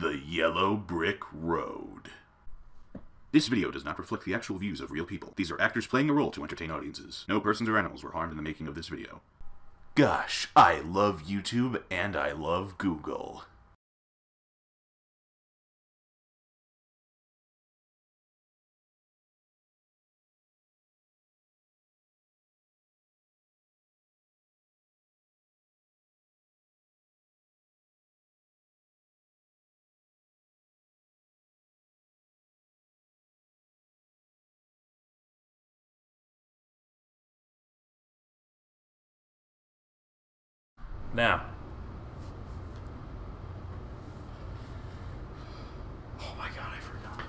The Yellow Brick Road. This video does not reflect the actual views of real people. These are actors playing a role to entertain audiences. No persons or animals were harmed in the making of this video. Gosh, I love YouTube and I love Google. Now. Oh my god, I forgot.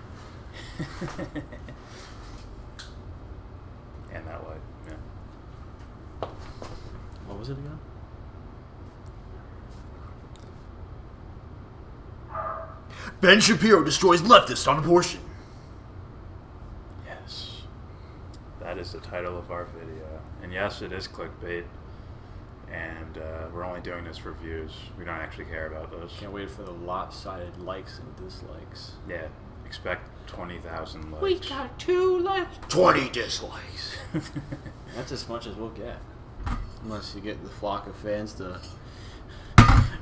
And that light, yeah. What was it again? Ben Shapiro destroys leftists on abortion. Yes. That is the title of our video. And yes, it is clickbait. And we're only doing this for views. We don't actually care about those. Can't wait for the lopsided likes and dislikes. Yeah, expect 20,000 likes. We got 2 likes. 20 dislikes. That's as much as we'll get. Unless you get the flock of fans to...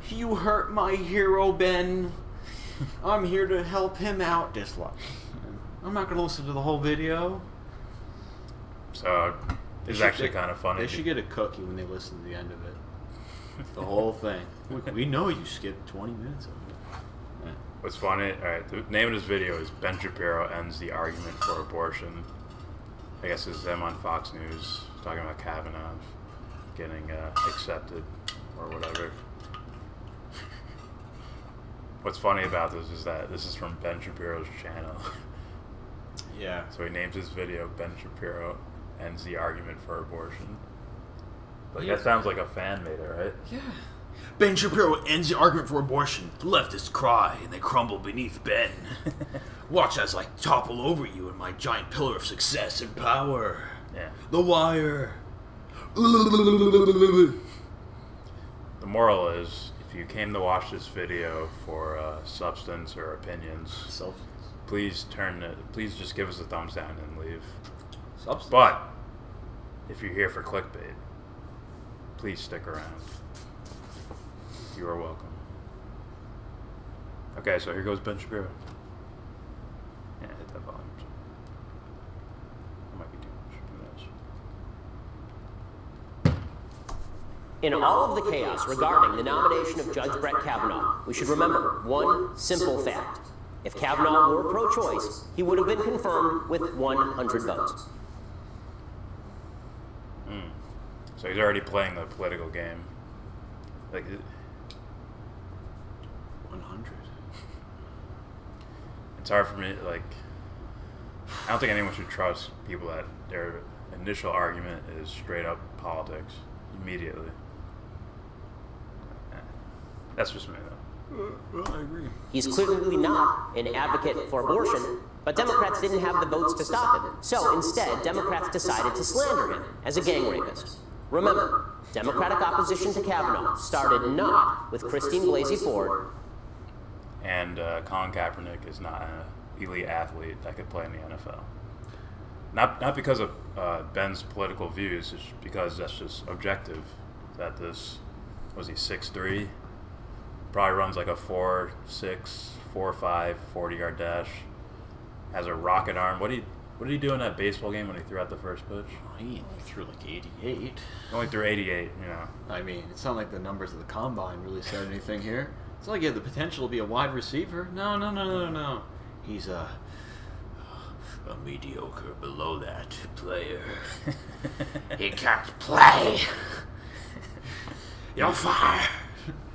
You hurt my hero, Ben. I'm here to help him out. Dislike. I'm not going to listen to the whole video. So... It's actually kind of funny. They should get a cookie when they listen to the end of it. The whole thing. Look, we know you skipped 20 minutes of it. Yeah. What's funny, alright, the name of this video is Ben Shapiro Ends the Argument for Abortion. I guess it's them on Fox News talking about Kavanaugh getting accepted or whatever. What's funny about this is that this is from Ben Shapiro's channel. Yeah. So he names his video Ben Shapiro Ends the Argument for Abortion. Like, yeah. That sounds like a fan made it, right? Yeah. Ben Shapiro ends the argument for abortion. The leftists cry and they crumble beneath Ben. Watch as I topple over you in my giant pillar of success and power. Yeah. The Wire. The moral is, if you came to watch this video for substance or opinions, please just give us a thumbs down and leave. Substance. But if you're here for clickbait, please stick around. You are welcome. Okay, so here goes Ben Shapiro. Yeah, hit that volume. That might be too much. Who knows? In all of the chaos regarding the nomination of Judge Brett Kavanaugh, we should remember one simple fact. If Kavanaugh were pro-choice, he would have been confirmed with 100 votes. So he's already playing the political game. Like 100. It's hard for me, like, I don't think anyone should trust people that their initial argument is straight up politics immediately. That's just me, though. Well, I agree. He's clearly not an advocate for abortion, but Democrats didn't have the votes to stop him. So instead, Democrats decided to slander him as a gang rapist. Remember, Democratic opposition to Kavanaugh started not with Christine Blasey Ford. And Colin Kaepernick is not an elite athlete that could play in the NFL. Not because of Ben's political views, it's because that's just objective. That this, was he 6'3"? Probably runs like a 4'6", 4'5", 40-yard dash. Has a rocket arm. What did he do in that baseball game when he threw out the first pitch? He only threw like 88. He only threw 88, you know. I mean, it's not like the numbers of the combine really said anything here. It's not like he had the potential to be a wide receiver. No. He's a mediocre, below that player. He can't play. You're fired.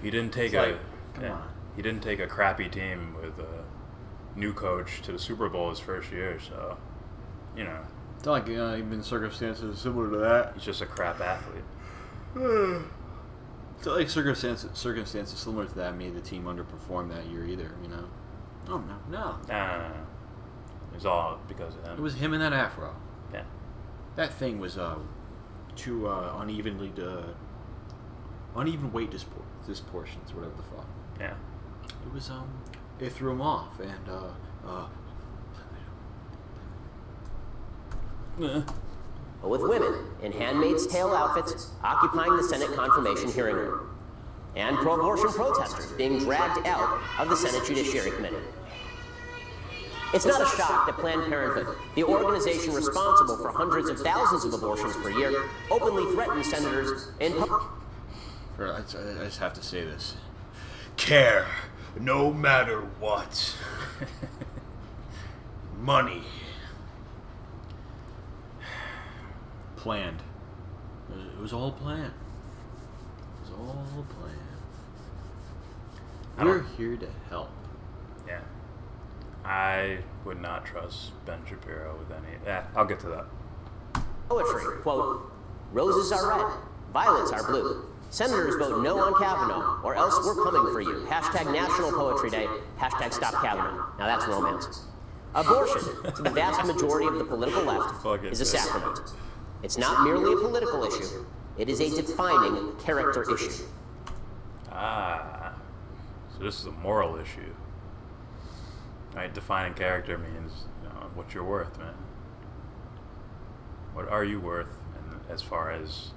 He didn't take He didn't take a crappy team with a new coach to the Super Bowl his first year, so you know. It's not like even circumstances similar to that. He's just a crap athlete. It's not like circumstances similar to that made the team underperform that year either, you know? Oh, no. No. It was all because of him. It was him and that afro. Yeah. That thing was too uneven weight disproportions, whatever the fuck. Yeah. It It threw him off, and But with women in Handmaid's Tale outfits occupying the Senate confirmation hearing room, and pro-abortion protesters being dragged out of the Senate Judiciary Committee. It's not a shock that Planned Parenthood, the organization responsible for hundreds of thousands of abortions per year, openly threatens senators in public. I just have to say this. Care, no matter what. Money. Planned. It was all planned. It was all planned. We're here to help. Yeah. I would not trust Ben Shapiro with any... Yeah, I'll get to that. Poetry, quote, roses are red, violets are blue. Senators vote no on Kavanaugh, or else we're coming for you. Hashtag National Poetry Day, hashtag Stop Kavanaugh. Now that's romance. Abortion, to the vast majority of the political left, is a sacrament. It's not merely a political issue. It is a defining character issue. Ah, so this is a moral issue. Right, defining character means, you know, what you're worth, man. What are you worth as far as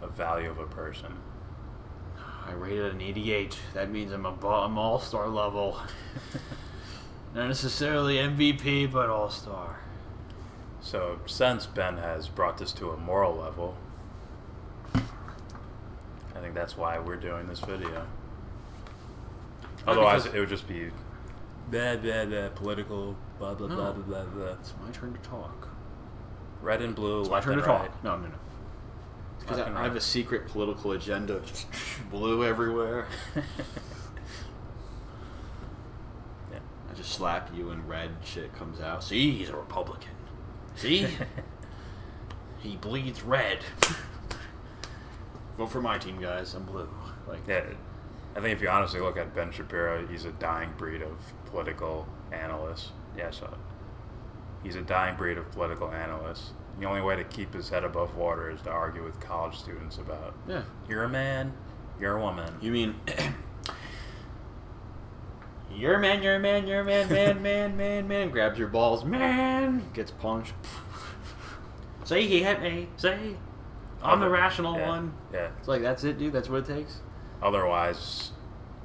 a value of a person? I rated an 88. That means I'm all-star level. Not necessarily MVP, but all-star. So, since Ben has brought this to a moral level, I think that's why we're doing this video. Otherwise, it would just be blah, blah, blah, political, blah, blah, blah, blah, blah, blah. It's my turn to talk. Red and blue, It's my left turn and to right. talk. No. Because Left and I have right. a secret political agenda. Blue everywhere. Yeah. I just slap you and red shit comes out. See, he's a Republican. See? He bleeds red. Vote for my team, guys. I'm blue. Like, Yeah, I think if you honestly look at Ben Shapiro, he's a dying breed of political analyst. Yeah, so he's a dying breed of political analyst. The only way to keep his head above water is to argue with college students about, yeah. you're a man, you're a woman. You mean, you're a man, man, grabs your balls, man, gets punched. Say he hit me, say, I'm the rational one. Yeah. It's like, that's it, dude, that's what it takes? Otherwise,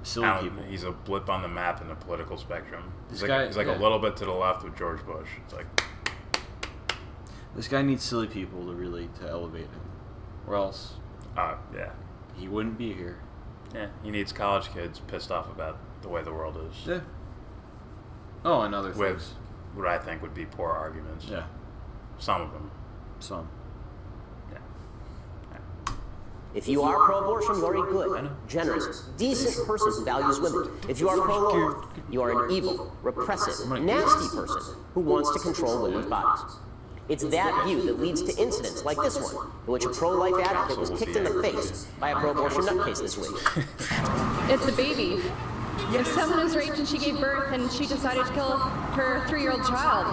Silly people. he's a blip on the map in the political spectrum. This He's guy- like a yeah. little bit to the left with George Bush. It's like, This guy needs silly people to elevate him. Or else, yeah. he wouldn't be here. Yeah, he needs college kids pissed off about the way the world is. Yeah. Oh, and other With things. what I think would be poor arguments. Yeah, Some of them. some. Yeah. If you are pro-abortion, you're a good, generous, decent person who values women. If you are pro-law, you are an evil, repressive, nasty person who wants to control women's bodies. It's that view that leads to incidents like this one, in which a pro-life advocate was kicked in the face by a pro-abortion nutcase this week. It's a baby. If someone was raped and she gave birth and she decided to kill her 3-year-old child.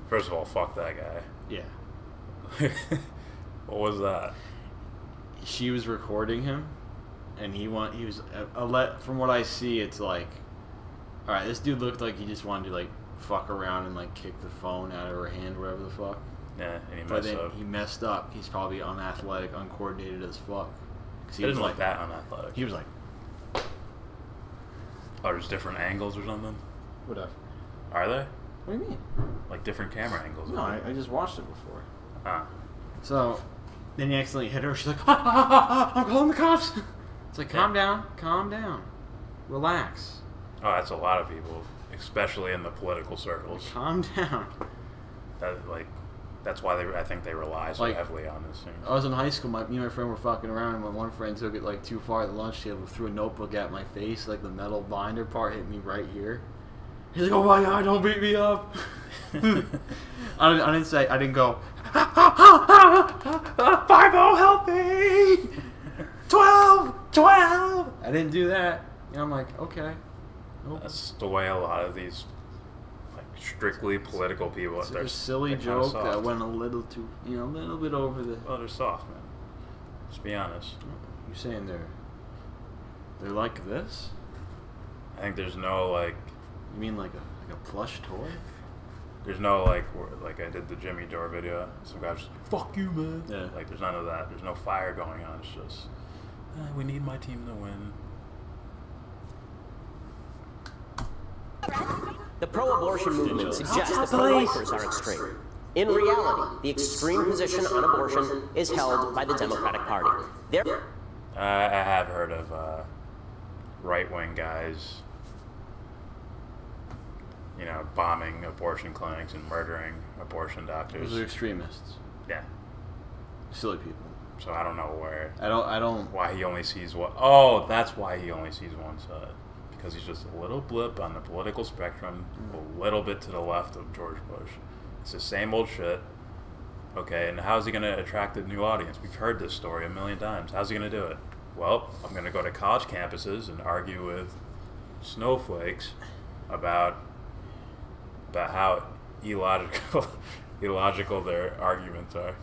First of all, fuck that guy. Yeah. What was that? She was recording him, and he was from what I see, it's like, all right, this dude looked like he just wanted to like fuck around and like kick the phone out of her hand, whatever the fuck. Yeah, and he But messed then up. he messed up. He's probably unathletic, uncoordinated as fuck. 'Cause He didn't look that unathletic. He was like, Oh, there's different angles or something? whatever. Are they? What do you mean? Like different camera angles? No, I just watched it before. Ah. So, then he accidentally hit her. She's like, I'm calling the cops. It's like, calm down, relax, Oh, that's a lot of people, especially in the political circles. calm down. That's why I think they rely so Like, heavily on this thing. I was in high school. Me and my friend were fucking around, and my one friend took it like too far at the lunch table, threw a notebook at my face, like the metal binder part hit me right here. He's like, "Oh my god, don't beat me up." I didn't go, 5-0, help me! 12! I didn't do that. And I'm like, okay. Nope. That's the way a lot of these like strictly political people. It's a silly they're kinda joke soft. that went a little too, a little bit over the. Well, they're soft, man. Let's be honest. You saying they're like this? I think there's no like. You mean like a plush toy? There's no like I did the Jimmy Dore video. Some guy was just like, "Fuck you, man." Yeah. Like there's none of that. There's no fire going on. It's just we need my team to win. The pro-abortion movement suggests that pro-lifers are extreme. In reality, the extreme position on abortion is held by the Democratic Party. I have heard of right-wing guys, you know, bombing abortion clinics and murdering abortion doctors. Those are extremists. Yeah. Silly people. So I don't know where. I don't. Why he only sees one. Oh, that's why he only sees one side. Because he's just a little blip on the political spectrum, a little bit to the left of George Bush. It's the same old shit. Okay, and how's he going to attract a new audience? We've heard this story a million times. How's he going to do it? Well, I'm going to go to college campuses and argue with snowflakes about how illogical their arguments are.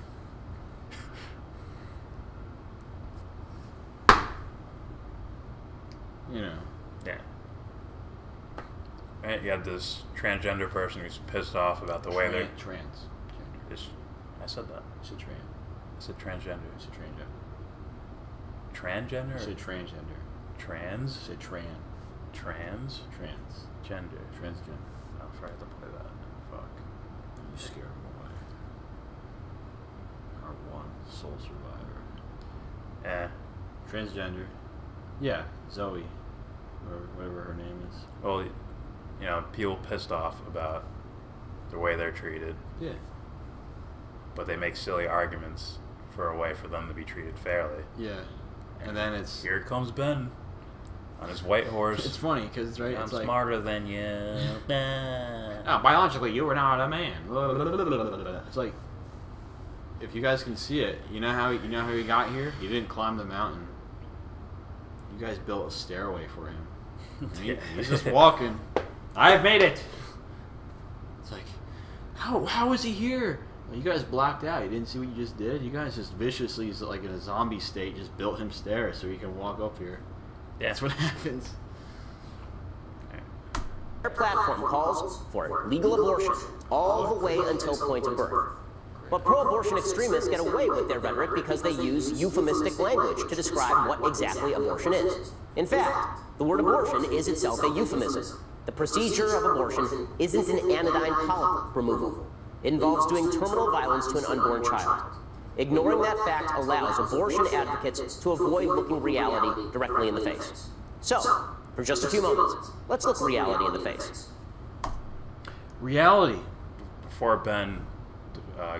You know. Yeah. Right, you have this transgender person who's pissed off about the way they're... I said that. You said trans. I said transgender. You said transgender. Transgender? You said transgender. Trans? You said trans. Trans? Transgender. Transgender. Oh, I forgot to play that. Fuck. You scared him away. Our one soul survivor. Eh. Transgender. Yeah, Zoe. Or whatever her name is. Well, you know, people pissed off about the way they're treated. Yeah. But they make silly arguments for a way for them to be treated fairly. Yeah. And then it's... Here comes Ben on his white horse. It's funny, because, right, I'm it's like... smarter than you. Oh, biologically, you were not a man. It's like... If you guys can see it, you know how he got here? He didn't climb the mountain. You guys built a stairway for him. He's just walking. I've made it! It's like... How is he here? You guys blacked out. You didn't see what you just did? You guys just viciously, like in a zombie state, just built him stairs so he can walk up here. Yeah. That's what happens. Their platform calls for legal abortion all the way until point of birth. But pro-abortion extremists get away with their rhetoric because they use euphemistic language to describe what exactly abortion is. In fact, the word abortion is itself a euphemism. The procedure of abortion isn't an anodyne polyp removal. It involves doing terminal violence to an unborn child. Ignoring that fact allows abortion advocates to avoid looking reality directly in the face. So, for just a few moments, let's look reality in the face. Reality. Before Ben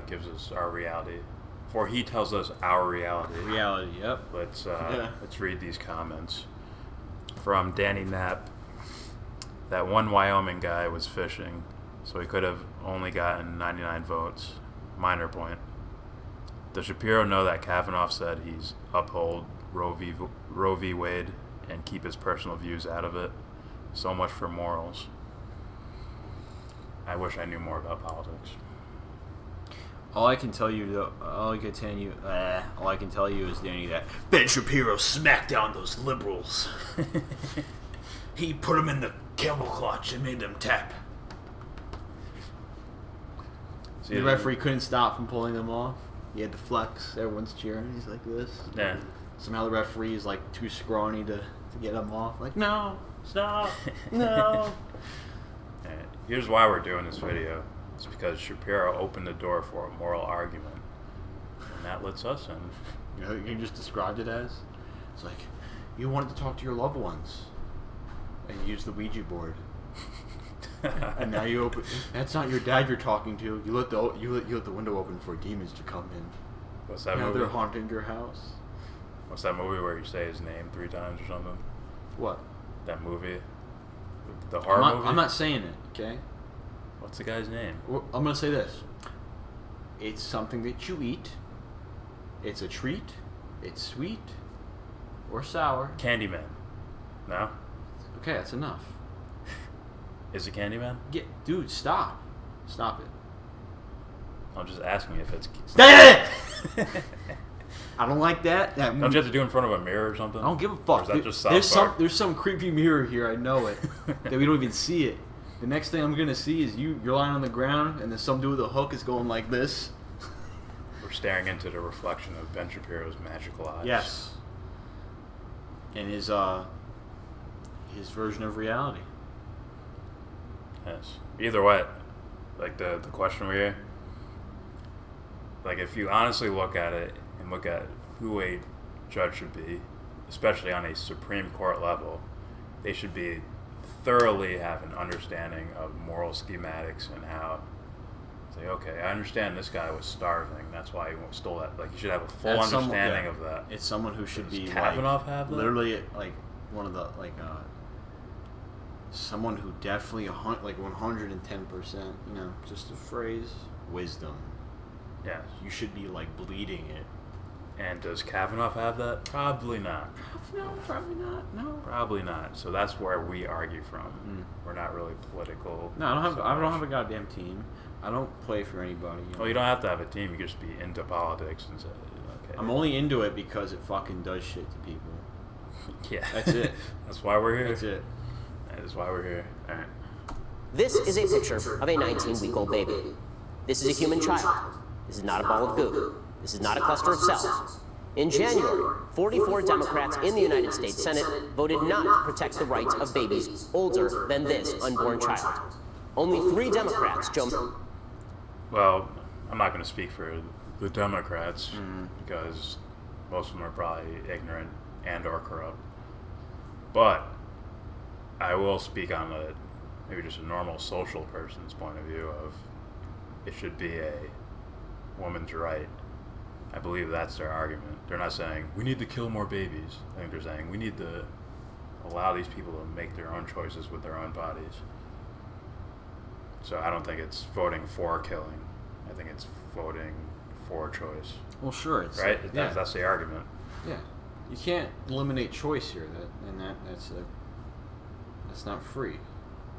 gives us our reality, before he tells us our reality. Reality, yep. Let's read these comments. From Danny Knapp. That one Wyoming guy was fishing, so he could have only gotten 99 votes. Minor point. Does Shapiro know that Kavanaugh said he's uphold Roe v. Wade and keep his personal views out of it? So much for morals. I wish I knew more about politics. All I can tell you, is, Danny, that Ben Shapiro smacked down those liberals. He put them in the camel clutch and made them tap. the referee couldn't stop from pulling them off. He had to flex. Everyone's cheering. He's like this. Yeah. Somehow the referee is like too scrawny to get him off. Like, no, stop, no. Here's why we're doing this video. It's because Shapiro opened the door for a moral argument, and that lets us in. You know, you just described it as? It's like, you wanted to talk to your loved ones, and you used the Ouija board. And now you open. That's not your dad you're talking to. You let the window open for demons to come in. What's that now movie? They're haunting your house. What's that movie where you say his name 3 times or something? What? That movie? The horror movie? I'm not saying it, okay? What's the guy's name? Well, I'm going to say this. It's something that you eat. It's a treat. It's sweet. Or sour. Candyman. No? Okay, that's enough. Is it Candyman? Dude, stop. Stop it. I'm just asking if it's... Stop it! I don't like that. Don't you have to do it in front of a mirror or something? I don't give a fuck. Or is that just South Park? There's some creepy mirror here. I know it. That we don't even see it. The next thing I'm gonna see is you're lying on the ground, and then some dude with a hook is going like this. We're staring into the reflection of Ben Shapiro's magical eyes. Yes. And his version of reality. Yes. Either way, like the question we hear, like if you honestly look at it and look at who a judge should be, especially on a Supreme Court level, they should be thoroughly have an understanding of moral schematics and how say, okay, I understand this guy was starving, that's why he stole that. Like you should have a full understanding of that. It's someone who should be Kavanaugh have that? Literally like one of the someone who definitely like 110%, you know, just a phrase, wisdom. Yes. You should be like bleeding it. And does Kavanaugh have that? Probably not. No, probably not. No. Probably not. So that's where we argue from. We're not really political. No, I don't have a goddamn team. I don't play for anybody. You know? Well, you don't have to have a team. You can just be into politics and say, okay. I'm only into it because it fucking does shit to people. Yeah. That's it. That's why we're here. That's it. That is why we're here. All right. This is a picture of a 19-week-old baby. This is a human child. This is not a ball of goo. This is not a cluster of cells. In January, 44 Democrats in the United States Senate voted not to protect the rights of babies older than this unborn child. Only 3 Democrats, Well, I'm not going to speak for the Democrats because most of them are probably ignorant and or corrupt. But I will speak on maybe just a normal social person's point of view of it should be a woman's right. I believe that's their argument. They're not saying we need to kill more babies. I think they're saying we need to allow these people to make their own choices with their own bodies. So I don't think it's voting for killing. I think it's voting for choice. Well, sure. It's, right? Yeah. That's the argument. Yeah. You can't eliminate choice here. That's not free.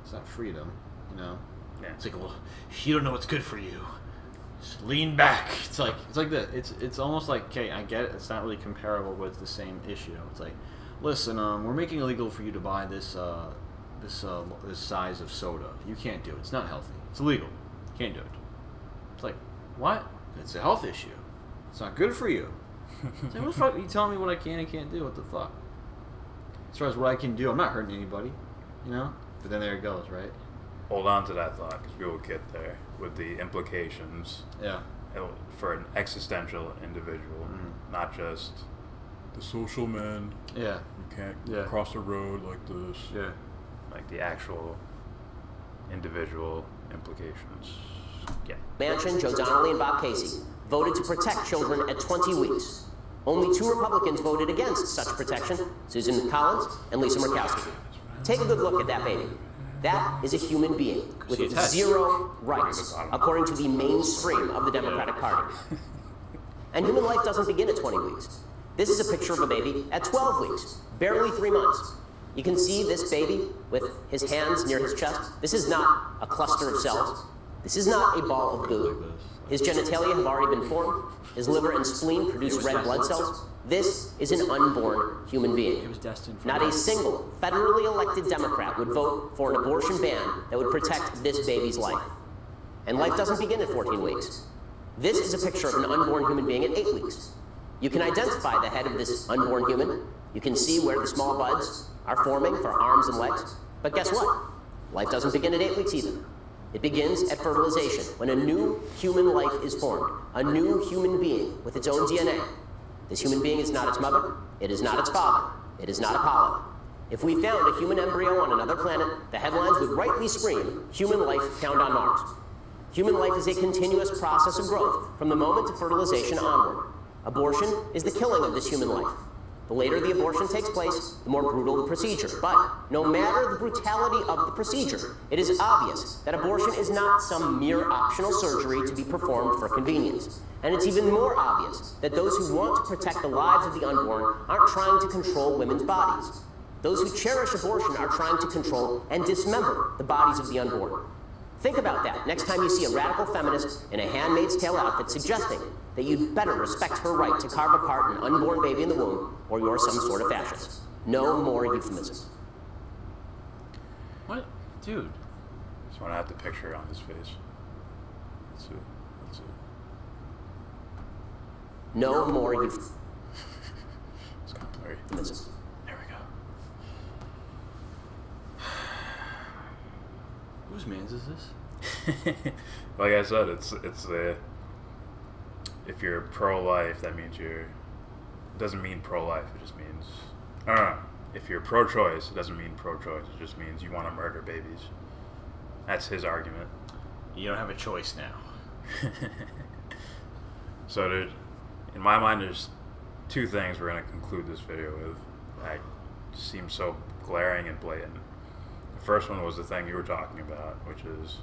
It's not freedom, you know? Yeah. It's like, well, you don't know what's good for you. Just lean back. It's like that. It's almost like, okay, I get it. It's not really comparable, but it's the same issue. It's like, listen, we're making it illegal for you to buy this size of soda. You can't do it. It's not healthy. It's illegal. You can't do it. It's like, what? It's a health issue. It's not good for you. It's like, what the fuck? You telling me what I can and can't do? What the fuck? As far as what I can do, I'm not hurting anybody, you know? But then there it goes, right? Hold on to that thought because we will get there with the implications. Yeah. For an existential individual, not just the social man. Yeah. You can't cross the road like this. Yeah. Like the actual individual implications. Yeah. Manchin, Joe Donnelly, and Bob Casey voted to protect children at 20 weeks. Only 2 Republicans voted against such protection, Susan Collins and Lisa Murkowski. Take a good look at that baby. That is a human being with 0 rights, according to the mainstream of the Democratic Party. And human life doesn't begin at 20 weeks. This is a picture of a baby at 12 weeks, barely 3 months. You can see this baby with his hands near his chest. This is not a cluster of cells. This is not a ball of goo. His genitalia have already been formed. His liver and spleen produce red blood cells. This is an unborn human being. It was destined for Not a single federally elected Democrat would vote for an abortion ban that would protect this baby's life. And life doesn't begin at 14 weeks. This is a picture of an unborn human being at 8 weeks. You can identify the head of this unborn human. You can see where the small buds are forming for arms and legs. But guess what? Life doesn't begin at 8 weeks either. It begins at fertilization, when a new human life is formed, a new human being with its own DNA. This human being is not its mother, it is not its father, it is not Apollo. If we found a human embryo on another planet, the headlines would rightly scream, "Human life found on Mars." Human life is a continuous process of growth from the moment of fertilization onward. Abortion is the killing of this human life. The later the abortion takes place, the more brutal the procedure. But no matter the brutality of the procedure, it is obvious that abortion is not some mere optional surgery to be performed for convenience. And it's even more obvious that those who want to protect the lives of the unborn aren't trying to control women's bodies. Those who cherish abortion are trying to control and dismember the bodies of the unborn. Think about that next time you see a radical feminist in a Handmaid's Tale outfit suggesting that you'd better respect her right to carve apart an unborn baby in the womb, or you're some sort of fascist. No more euphemisms. What? Dude. Just want to have the picture on his face. Let's see. Let's see. No more euphemisms. It's kind of blurry. There we go. Whose man's is this? Like I said, it's the if you're pro-life, that means it doesn't mean pro-life. It just means I don't know. If you're pro-choice, it doesn't mean pro-choice. It just means you want to murder babies. That's his argument. You don't have a choice now. So, in my mind, there's two things we're going to conclude this video with that seem so glaring and blatant. The first one was the thing you were talking about, which is,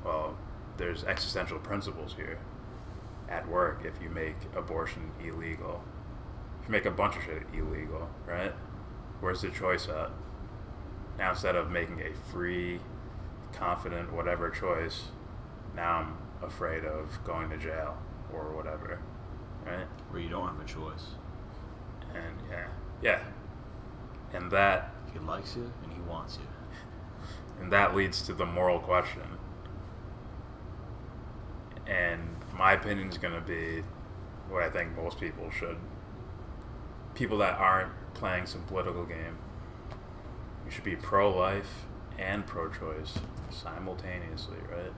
well, there's existential principles here at work if you make abortion illegal. If you make a bunch of shit illegal, right? Where's the choice at? Now, instead of making a free, confident, whatever choice, now I'm afraid of going to jail or whatever, right? Where you don't have a choice. And yeah. And that... He likes you and he wants you. And that leads to the moral question. And my opinion is going to be what I think most people should. People that aren't playing some political game. You should be pro-life and pro-choice simultaneously, right?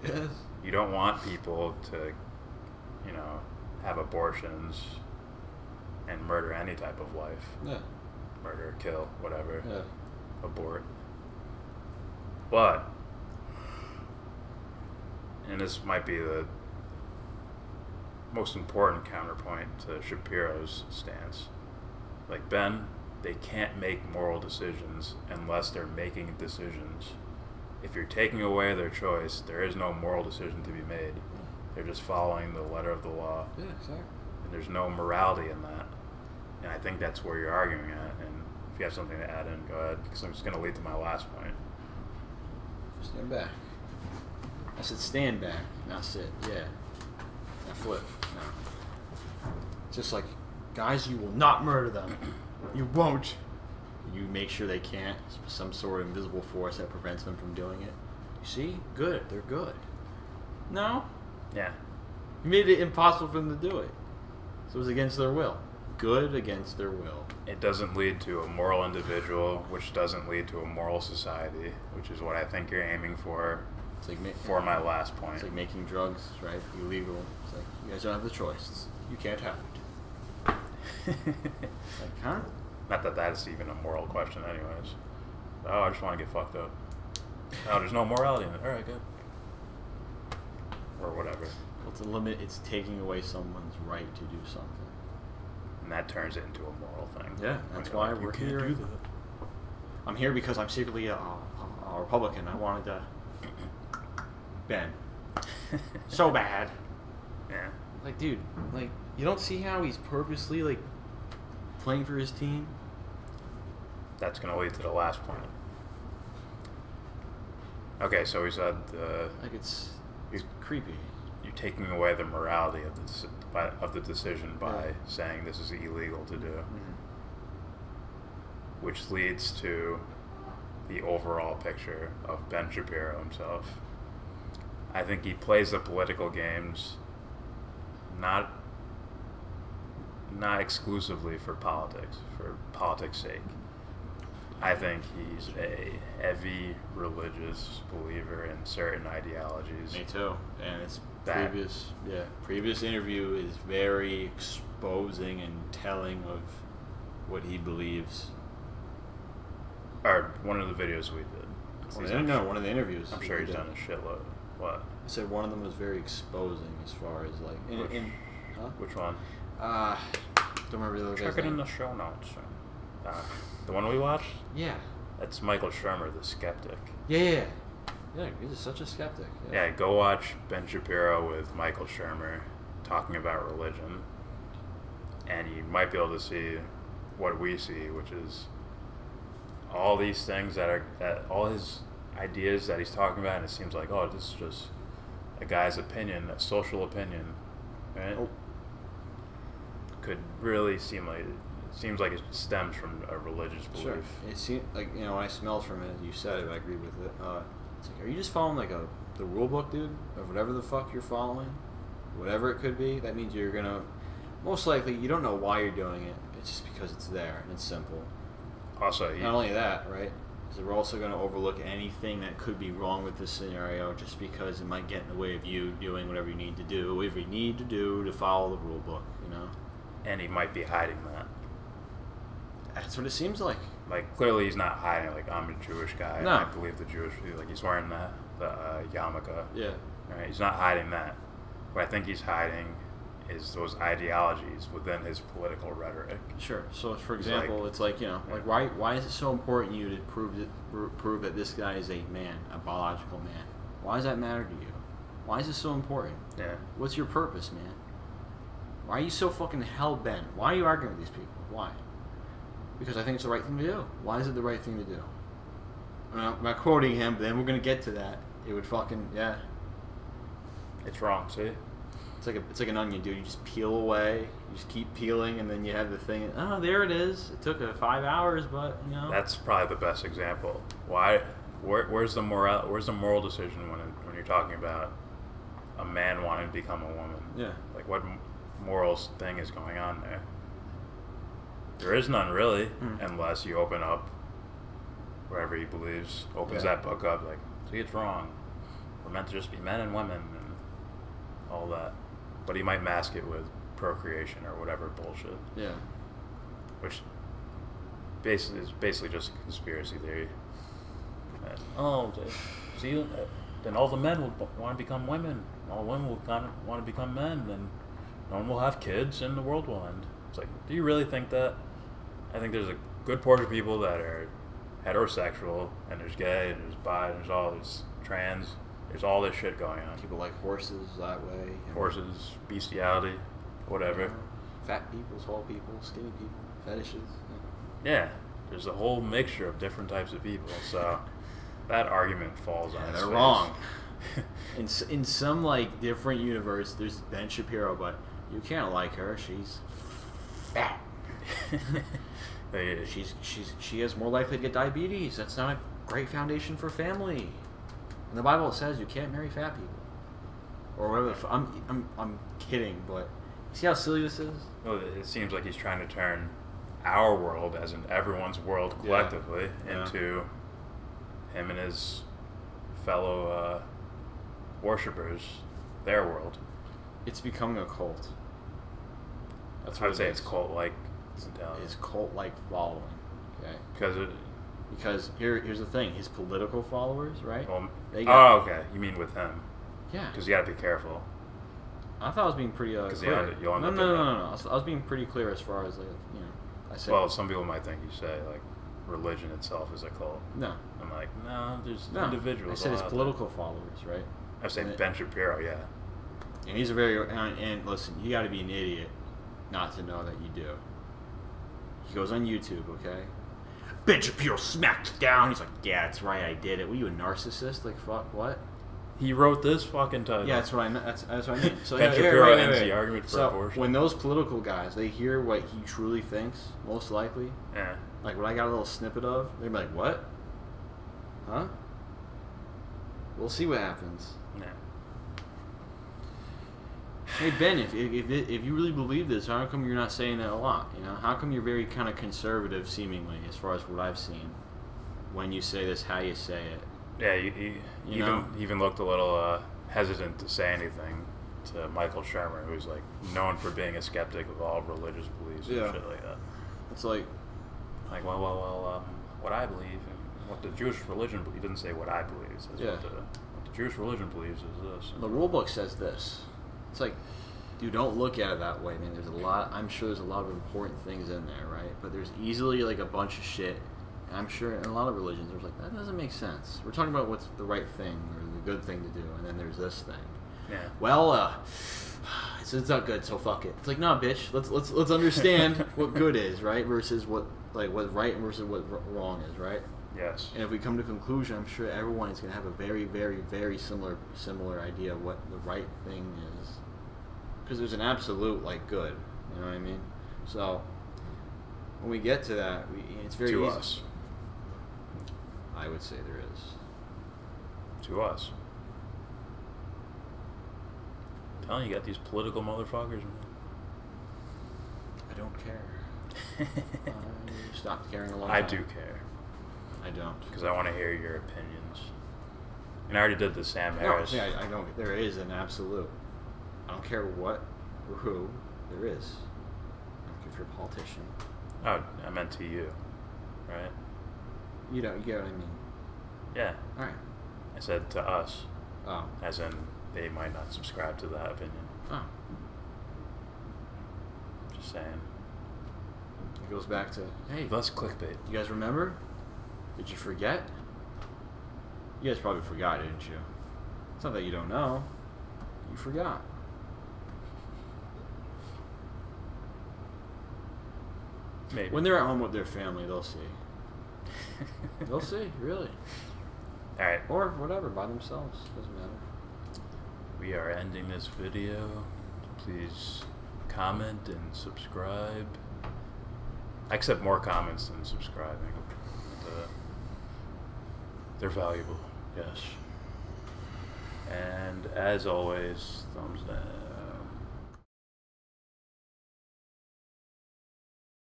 Yes. You don't want people to, have abortions and murder any type of life. Yeah. Murder, kill, whatever. Yeah. Abort. But, and this might be the most important counterpoint to Shapiro's stance. Like, Ben, they can't make moral decisions unless they're making decisions. If you're taking away their choice, there is no moral decision to be made. They're just following the letter of the law. Yeah, exactly. And there's no morality in that. And I think that's where you're arguing at. And if you have something to add in, go ahead, because I'm just going to lead to my last point. Stand back. I said stand back, not sit. Yeah. Now flip. No. Just like, guys, you will not murder them. You won't. You make sure they can't. Some sort of invisible force that prevents them from doing it. You see? Good. They're good. No? Yeah. You made it impossible for them to do it. So it was against their will. Good against their will. It doesn't lead to a moral individual, which doesn't lead to a moral society, which is what I think you're aiming for. It's like for my last point. It's like making drugs, right? Illegal. It's like, you guys don't have the choice. You can't have it. Like, huh? Not that that's even a moral question anyways. Oh, I just want to get fucked up. Oh, there's no morality in it. Alright, good. Or whatever. Well, it's a limit. It's taking away someone's right to do something. And that turns it into a moral thing. Yeah, that's why like, we're you can't here. do that. I'm here because I'm secretly a Republican. I wanted to... Ben. So bad. Yeah. Like, dude, like, you don't see how he's purposely, like, playing for his team? That's going to lead to the last point. Okay, so we said Like, it's creepy. you're taking away the morality of the decision by saying this is illegal to do. Mm-hmm. Which leads to the overall picture of Ben Shapiro himself. I think he plays the political games not exclusively for politics' sake. I think he's a heavy religious believer in certain ideologies. Me too. And his previous interview is very exposing and telling of what he believes. Or one of the videos we did. One of the interviews. I'm sure he's done a shitload. What? I said one of them was very exposing as far as like... Which one? Don't remember the other Check guy's it in name. the show notes. The one we watched? Yeah. That's Michael Shermer, the skeptic. Yeah, he's such a skeptic. Yeah, go watch Ben Shapiro with Michael Shermer talking about religion. And you might be able to see what we see, which is all these things that all his ideas that he's talking about, and it seems like, oh, this is just a guy's opinion, a social opinion, right? Oh. Could really seems like it stems from a religious belief. Sure. It seems like, when I smelled from it, you said it, I agree with it. It's like, are you just following like the rule book, dude, of whatever the fuck you're following, whatever it could be? That means you're gonna, most likely, you don't know why you're doing it. It's just because it's there and it's simple. Also, not only that, right? So we're also going to overlook anything that could be wrong with this scenario just because it might get in the way of you doing whatever you need to do, whatever you need to do to follow the rule book, And he might be hiding that. That's what it seems like. Like, clearly he's not hiding, like, I'm a Jewish guy. No. And I believe the Jewish, like, he's wearing the yarmulke. Yeah. Right? He's not hiding that. What I think he's hiding is those ideologies within his political rhetoric. Sure. So, for example, it's like, like why is it so important to you to prove that this guy is a man, a biological man? Why does that matter to you? Why is it so important? Yeah. What's your purpose, man? Why are you so fucking hell-bent? Why are you arguing with these people? Why? Because I think it's the right thing to do. Why is it the right thing to do? I'm not quoting him, but then we're going to get to that. It would fucking, yeah. It's wrong, see? It's like an onion, dude. You just peel away, you just keep peeling, and then you have the thing. Oh, there it is. It took 5 hours, but That's probably the best example. Why? Where's the moral decision when you're talking about a man wanting to become a woman? Yeah. Like, what moral thing is going on there? There is none really, unless you open up wherever he believes. Opens that book up, like, see, it's wrong. We're meant to just be men and women and all that. But he might mask it with procreation or whatever bullshit. Yeah. Which basically just a conspiracy theory. See, then all the men will want to become women. All women will want to become men, and no one will have kids, and the world will end. It's like, do you really think that? I think there's a good portion of people that are heterosexual, and there's gay, and there's bi, and there's trans. There's all this shit going on. People like horses that way. Horses, bestiality, whatever. Fat people, tall people, skinny people, fetishes. Yeah, there's a whole mixture of different types of people. So that argument falls on its they're face. wrong. in some like different universe, there's Ben Shapiro, but you can't like her. She's fat. She is more likely to get diabetes. That's not a great foundation for family. In the Bible, it says you can't marry fat people, or whatever. I'm kidding, but see how silly this is. Well, it seems like he's trying to turn our world, as in everyone's world collectively, into him and his fellow worshippers, their world. It's becoming a cult. That's what I'd say. It's cult-like. It's cult-like following. Okay. Because here's the thing: his political followers, right? Well, okay. You mean with him? Yeah. Because you got to be careful. I thought I was being pretty clear. No. I was being pretty clear as far as I said. Well, some people might think you say like religion itself is a cult. No. I'm like, no. There's individuals. I said his political followers, right? I say Ben Shapiro, yeah. And he's a very and listen, you got to be an idiot not to know that you do. He goes on YouTube, okay? Ben Shapiro smacked down. He's like, yeah, that's right, I did it. Were you a narcissist? Like, fuck, what? He wrote this fucking title. Yeah, that's what I mean. That's what I mean. So Ben Shapiro ends the argument for abortion. When those political guys, they hear what he truly thinks, most likely, like what I got a little snippet of, they're like, what? Huh? We'll see what happens. Yeah. Hey Ben, if you really believe this, how come you're not saying that a lot? How come you're very kind of conservative, seemingly, as far as what I've seen? When you say this, how you say it. Yeah, he even looked a little hesitant to say anything to Michael Shermer, who's like known for being a skeptic of all religious beliefs and shit like that. It's like, well, what I believe and what the Jewish religion. He didn't say what I believe. He says what the Jewish religion believes is this. The rule book says this. It's like, dude, don't look at it that way, man. I'm sure there's a lot of important things in there, right? But there's easily like a bunch of shit. And I'm sure in a lot of religions, there's like, that doesn't make sense. We're talking about what's the right thing or the good thing to do, and then there's this thing. Yeah. Well, it's not good, so fuck it. It's like, nah, bitch. Let's understand what good is, right? Versus what right versus what wrong is, right? Yes. And if we come to a conclusion, I'm sure everyone is going to have a very, very, very similar idea of what the right thing is. Because there's an absolute, like, good. You know what I mean? So, when we get to that, it's very to easy. us. I would say there is. To us. I'm telling you, got these political motherfuckers, man. I don't care. I stopped caring a long I time. do care. I don't. Because I want to hear your opinions. And I already did the Sam No, Harris. see, I don't. There is an absolute. I don't care what or who. There is. I don't care if you're a politician. Oh, I meant to you. Right? You don't. You get what I mean? Yeah. All right. I said to us. Oh. As in, they might not subscribe to that opinion. Oh. Just saying. It goes back to, hey, Thus clickbait. you guys remember? Did you forget? You guys probably forgot, didn't you? It's not that you don't know. You forgot. Maybe. When they're at home with their family, they'll see. They'll see, really. Alright. Or whatever, by themselves. Doesn't matter. We are ending this video. Please comment and subscribe. I accept more comments than subscribing. They're valuable, yes. And as always, thumbs down.